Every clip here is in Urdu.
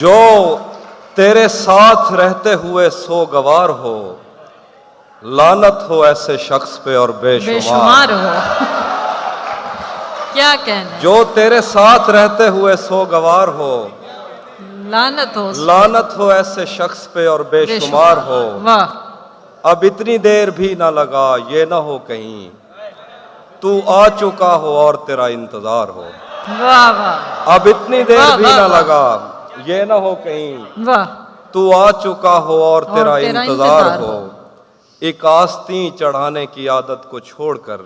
جو تیرے ساتھ رہتے ہوئے سوگوار ہو، لعنت ہو ایسے شخص پہ اور بے شمار ہو کیا کہنا ہے؟ جو تیرے ساتھ رہتے ہوئے سوگوار ہو، لعنت ہو ایسے شخص پہ اور بے شمار ہو۔ واہ اب اتنی دیر بھی نہ لگا، یہ نہ ہو کہیں تو آ چکا ہو اور تیرا انتظار ہو۔ واہ واہ اب اتنی دیر بھی نہ لگا، یہ نہ ہو کہیں واہ تو آ چکا ہو اور تیرا انتظار ہو۔ ایک آستین چڑھانے کی عادت کو چھوڑ کر،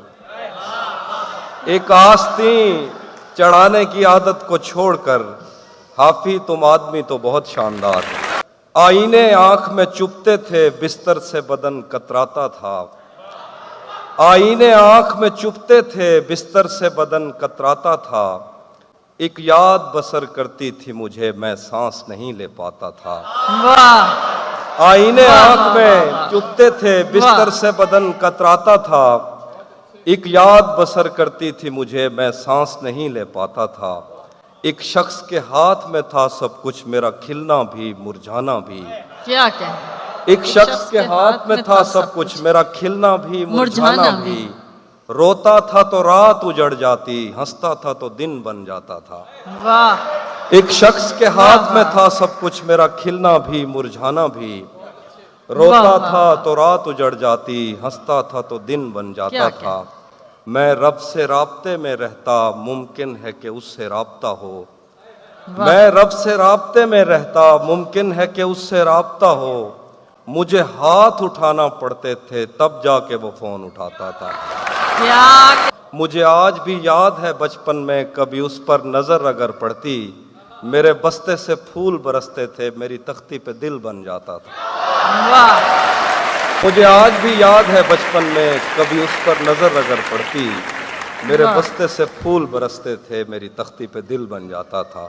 ایک آستین چڑھانے کی عادت کو چھوڑ کر، حافظ تم آدمی تو بہت شاندار ہے۔ آئینے آنکھ میں چپتے تھے، بستر سے بدن کتراتا تھا۔ آئینے آنکھ میں چپتے تھے، بستر سے بدن کتراتا تھا۔ ایک یاد بسر کرتی تھی مجھے، میں سانس نہیں لے پاتا تھا۔ واہ آئینے آنکھ میں چپتے تھے، بستر سے بدن کتراتا تھا۔ ایک یاد بسر کرتی تھی مجھے، میں سانس نہیں لے پاتا تھا۔ ایک شخص کے ہاتھ میں تھا سب کچھ، میرا کھلنا بھی مرجھانا بھی۔ کیا کہنا؟ ایک شخص کے ہاتھ میں تھا سب کچھ، میرا کھلنا بھی مرجھانا بھی۔ روتا تھا تو رات اجڑ جاتی، ہنستا تھا تو دن بن جاتا تھا۔ واہ ایک شخص کے ہاتھ میں تھا سب کچھ، میرا کھلنا بھی مرجھانا بھی۔ روتا تھا تو رات اجڑ جاتی، ہنستا تھا تو دن بن جاتا تھا۔ میں رب سے رابطے میں رہتا، ممکن ہے کہ اس سے رابطہ ہو۔ میں رب سے رابطے میں رہتا، ممکن ہے کہ اس سے رابطہ ہو۔ مجھے ہاتھ اٹھانا پڑتے تھے، تب جا کے وہ فون اٹھاتا تھا۔ مجھے آج بھی یاد ہے بچپن میں، کبھی اس پر نظر اگر پڑتی، میرے بستے سے پھول برستے تھے، میری تختی پہ دل بن جاتا تھا۔ مجھے آج بھی یاد ہے بچپن میں، کبھی اس پر نظر اگر پڑتی، میرے بستے سے پھول برستے تھے، میری تختی پہ دل بن جاتا تھا۔